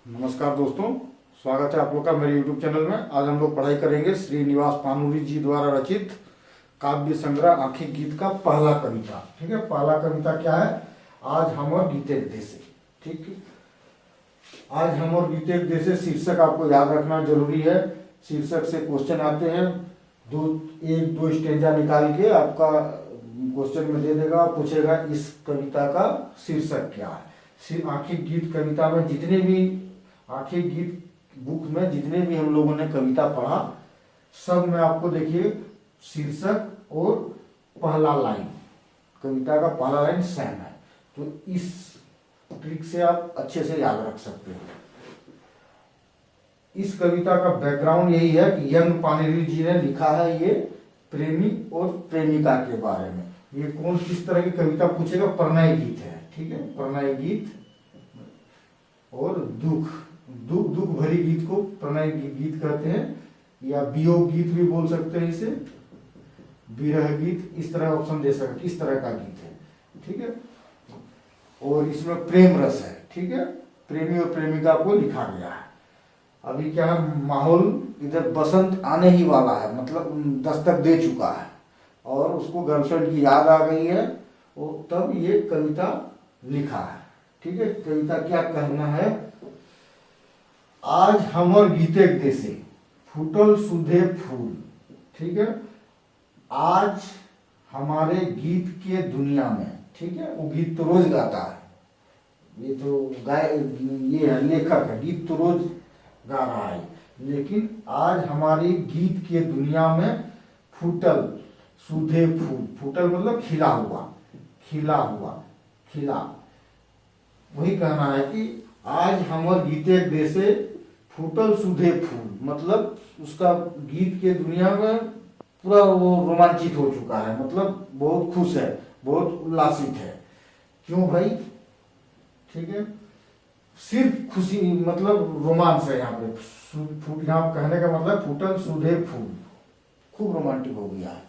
नमस्कार दोस्तों, स्वागत है आप लोग का मेरे YouTube चैनल में। आज हम लोग पढ़ाई करेंगे श्रीनिवास पानूरी जी द्वारा रचित काव्य संग्रह आंखी गीत का पहला कविता। ठीक है, पहला कविता क्या है? आज हमर गीतेक देशे। ठीक है, आज हमर गीतेक देशे शीर्षक आपको याद रखना जरूरी है। शीर्षक से क्वेश्चन आते हैं, एक दो स्टेंजा निकाल के आपका क्वेश्चन में दे देगा, पूछेगा इस कविता का शीर्षक क्या है। आंखी गीत कविता में जितने भी आंखी गीत बुक में जितने भी हम लोगों ने कविता पढ़ा, सब में आपको देखिए शीर्षक और पहला लाइन, कविता का पहला लाइन सेम है। तो इस ट्रिक से आप अच्छे से याद रख सकते हो। इस कविता का बैकग्राउंड यही है कि यंग पाणिनि जी ने लिखा है ये प्रेमी और प्रेमिका के बारे में। ये कौन किस तरह की कविता पूछेगा? प्रणय गीत है। ठीक है, प्रणय गीत और दुख भरी गीत को प्रणय गीत कहते हैं, या वियोग गीत भी बोल सकते हैं इसे, विरह गीत, इस तरह ऑप्शन दे सकते, इस तरह का गीत है। ठीक है, और इसमें प्रेम रस है। ठीक है, प्रेमी और प्रेमिका को लिखा गया है। अभी क्या है, माहौल इधर बसंत आने ही वाला है, मतलब दस्तक दे चुका है और उसको गर्लफ्रेंड की याद आ गई है, और तब ये कविता लिखा है। ठीक है, कविता क्या कहना है? आज हमर गीतेक देशे फूटल सुधे फूल। ठीक है, आज हमारे गीत के दुनिया में, ठीक है, वो गीत तो रोज गाता है, ये तो ये है लेखक है, गीत तो रोज गा रहा है, लेकिन आज हमारी गीत के दुनिया में फूटल सुधे फूल, फूटल मतलब खिला हुआ, खिला, वही कहना है कि आज हमर गीतेक देशे फूटल सुधे फूल, मतलब उसका गीत के दुनिया में पूरा वो रोमांचित हो चुका है, मतलब बहुत खुश है, बहुत उल्लासित है। क्यों भाई? ठीक है, सिर्फ खुशी, मतलब रोमांस है यहाँ पे। यहाँ कहने का मतलब फूटल सुधे फूल, खूब रोमांटिक हो गया है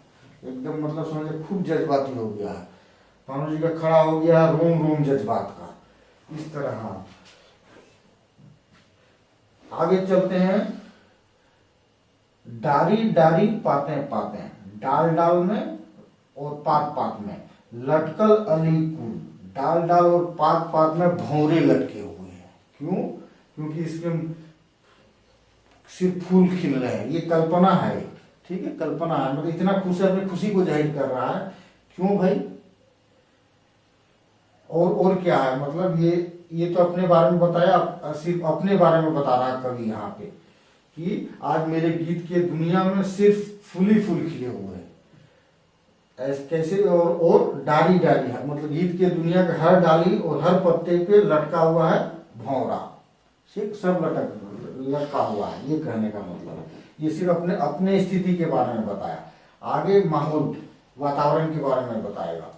एकदम, मतलब समझे खूब जज्बाती हो गया है। पानू जी का खड़ा हो गया रोम रोम जज्बात का, इस तरह। हाँ, आगे चलते हैं। डारी डारी पाते पाते, डाल डाल में और पात पात में लटकल अली कुल, डाल डाल और पात पात में भौरे लटके हुए हैं। क्यों? क्योंकि इसमें सिर्फ फूल खिल रहे हैं, ये कल्पना है। ठीक है, कल्पना है, मतलब इतना खुश है, अपनी खुशी को जाहिर कर रहा है। क्यों भाई? और क्या है, मतलब ये तो अपने बारे में बताया, सिर्फ अपने बारे में बता रहा कवि यहाँ पे कि आज मेरे गीत के दुनिया में सिर्फ फूल ही फूल खिले हुए हैं। ऐसे कैसे? और डाली डाली है, मतलब गीत के दुनिया के हर डाली और हर पत्ते पे लटका हुआ है भौरा, सिर्फ सब लटका हुआ है, ये कहने का मतलब है। ये सिर्फ अपने स्थिति के बारे में बताया, आगे माहौल वातावरण के बारे में बताएगा।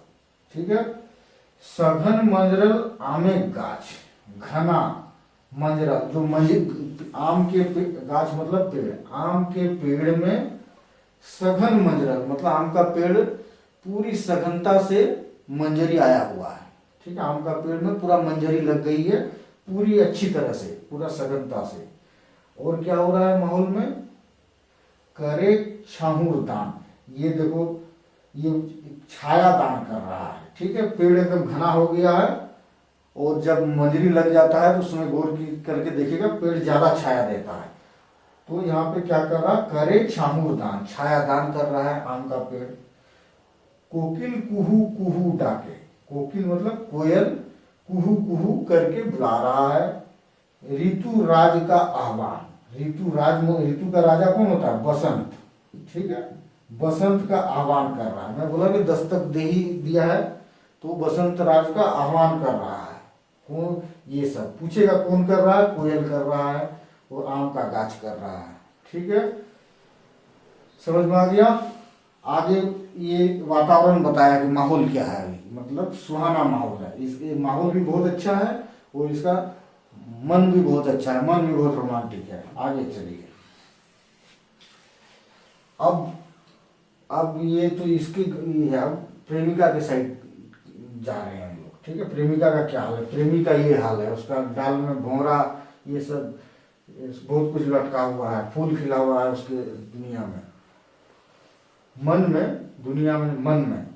ठीक है, सघन मंजरल आमे गाछ, घना मंजरल, जो आम के गाछ मतलब पेड़, आम के पेड़ में सघन मंजरल, मतलब आम का पेड़ पूरी सघनता से मंजरी आया हुआ है। ठीक है, आम का पेड़ में पूरा मंजरी लग गई है, पूरी अच्छी तरह से, पूरा सघनता से। और क्या हो रहा है माहौल में? करे छाहूर दान, ये देखो, ये छाया दान कर रहा है। ठीक है, पेड़ एकदम घना हो गया है, और जब मंजरी लग जाता है तो उसमें गौर करके देखिएगा पेड़ ज्यादा छाया देता है। तो यहाँ पे क्या कर रहा है? करे छाहूर दान, छाया दान कर रहा है आम का पेड़। कोकिल कुहू कुहू डाके, कोकिल मतलब कोयल, कुहू कुहू करके बुला रहा है। ऋतु राज का आह्वान, ऋतु का राजा कौन होता है? बसंत। ठीक है, बसंत का आह्वान कर रहा है। मैं बोला कि दस्तक दे ही दिया है, तो बसंत राज का आह्वान कर रहा है। कौन? ये सब पूछेगा कौन कर रहा है? कोयल कर रहा है और आम का गाछ कर रहा है। ठीक है, समझ में आ गया? आगे ये वातावरण बताया कि माहौल क्या है, मतलब सुहाना माहौल है, इसके माहौल भी बहुत अच्छा है और इसका मन भी बहुत अच्छा है, मन भी बहुत रोमांटिक है। आगे चलिए। अब ये तो इसकी है, अब प्रेमिका के साइड जा रहे हैं हम लोग। ठीक है, प्रेमिका का क्या हाल है? प्रेमी का ये हाल है, उसका डाल में भौरा ये सब बहुत कुछ लटका हुआ है, फूल खिला हुआ है उसके दुनिया में, मन में, दुनिया में, मन में।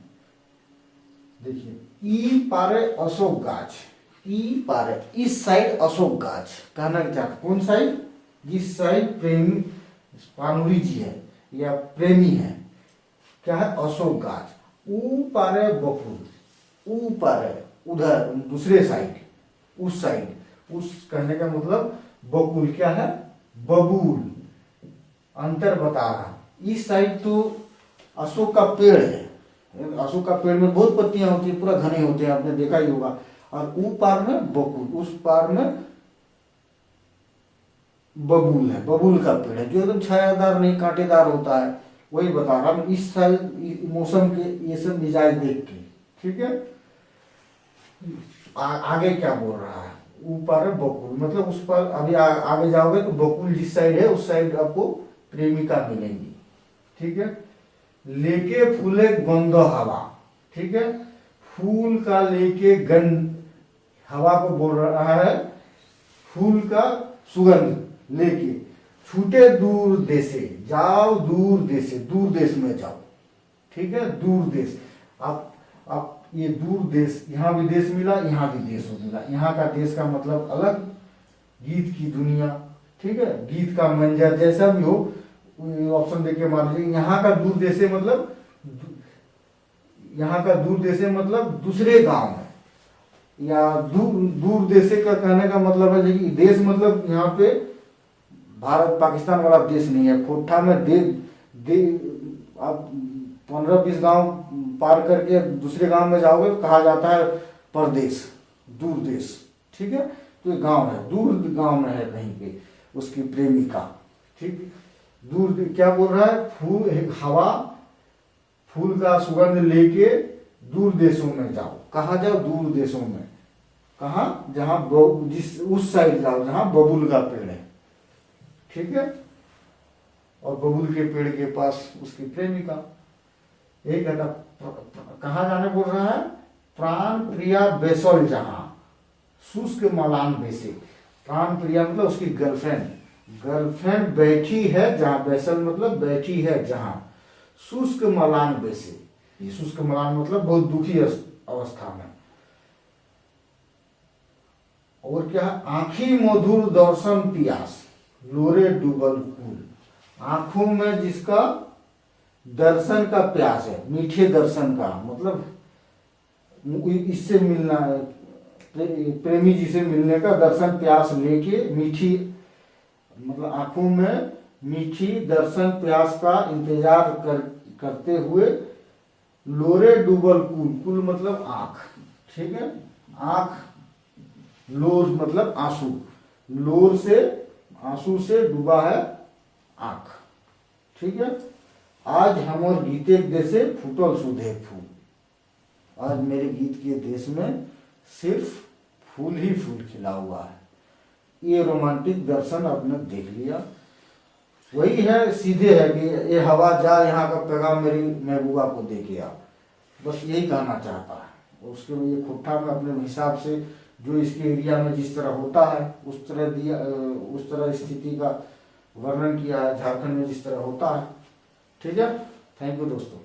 देखिए ई पारे अशोक गाछ, ई पारे इस साइड अशोक गाछ, कहना क्या, कौन साइड, जिस साइड प्रेमी पानुरी जी है या प्रेमी है, क्या है, अशोक गाछ। ऊ पारे बकुल, ऊ पारे उधर दूसरे साइड, उस साइड, उस कहने का मतलब बकुल क्या है, बबूल, अंतर बता रहा। इस साइड तो अशोक का पेड़ है, अशोक का पेड़ में बहुत पत्तियां होती है, पूरा घने होते हैं, आपने देखा ही होगा। और ऊ पार में बकुल, उस पार में बबूल है, बबूल का पेड़ है जो एकदम छायादार नहीं कांटेदार होता है, वही बता रहा हूं इस साल मौसम के ये सब मिजाज देख के। ठीक है, आगे क्या बोल रहा है, ऊपर है बकुल, मतलब उस पर अभी आगे जाओगे तो बकुल जिस साइड है उस साइड आपको प्रेमिका मिलेंगी। ठीक है, लेके फूले गंध हवा, ठीक है, फूल का लेके गंध, हवा को बोल रहा है, फूल का सुगंध लेके, छूटे दूर देशे, जाओ दूर देशे, दूर देश में जाओ। ठीक है, दूर देश, आप ये दूर देश, यहाँ भी देश मिला, यहाँ भी देश मिला, यहाँ का देश का मतलब अलग, गीत की दुनिया। ठीक है, गीत का मंजर जैसा भी हो, ऑप्शन देके मान लीजिए, यहाँ का दूर देशे मतलब, यहाँ का दूर देशे मतलब दूसरे गांव में, या दूर देशे का कहने का मतलब है कि देश मतलब यहाँ पे भारत पाकिस्तान वाला देश नहीं है। खोटा में आप 15-20 गांव पार करके दूसरे गांव में जाओगे तो कहा जाता है परदेश, दूर देश। ठीक है, तो ये गांव है, दूर गांव में है कहीं पे उसकी प्रेमिका। ठीक, दूर क्या बोल रहा है, फूल हवा, फूल का सुगंध लेके दूर देशों में जाओ। कहाँ जाओ, दूर देशों में, कहाँ, जहां जिस उस साइड जाओ जहां बबूल का पेड़ है। ठीक है, और बबूल के पेड़ के पास उसकी प्रेमिका। एक घंटा कहाँ जाने बोल रहा है, प्राण प्रिया बेसल जहां, शुष्क मलान बेसे। प्राण प्रिया मतलब उसकी गर्लफ्रेंड, गर्लफ्रेंड बैठी है जहां, बेसल मतलब बैठी है जहां, शुष्क मलान बेसे। ये शुष्क मलान मतलब बहुत दुखी अवस्था में। और क्या है, आंखी मधुर दर्शन पियास, लोरे डूबल कुल, आंखों में जिसका दर्शन का प्यास है, मीठे दर्शन का मतलब इससे मिलना है, प्रेमी जी से मिलने का दर्शन प्यास लेके, मीठी मतलब आंखों में मीठी दर्शन प्यास का इंतजार करते हुए, लोरे डूबल कुल, कुल मतलब आंख। ठीक है, आंख, लोर मतलब आंसू, लोर से, आंसू से डूबा है आंख। ठीक है, आज हमर गीते देशे फूटल सुधे फूल, आज मेरे गीत के देश में सिर्फ फूल ही फूल खिला हुआ है। ये रोमांटिक दर्शन आपने देख लिया, वही है, सीधे है कि ये हवा जा, यहाँ का पैगाम मेरी महबूबा को दे के आ, बस यही कहना चाहता है। उसके लिए खुट्टा में अपने हिसाब से जो इसके एरिया में जिस तरह होता है उस तरह दिया, उस तरह स्थिति का वर्णन किया है, झारखंड में जिस तरह होता है। ठीक है, थैंक यू दोस्तों।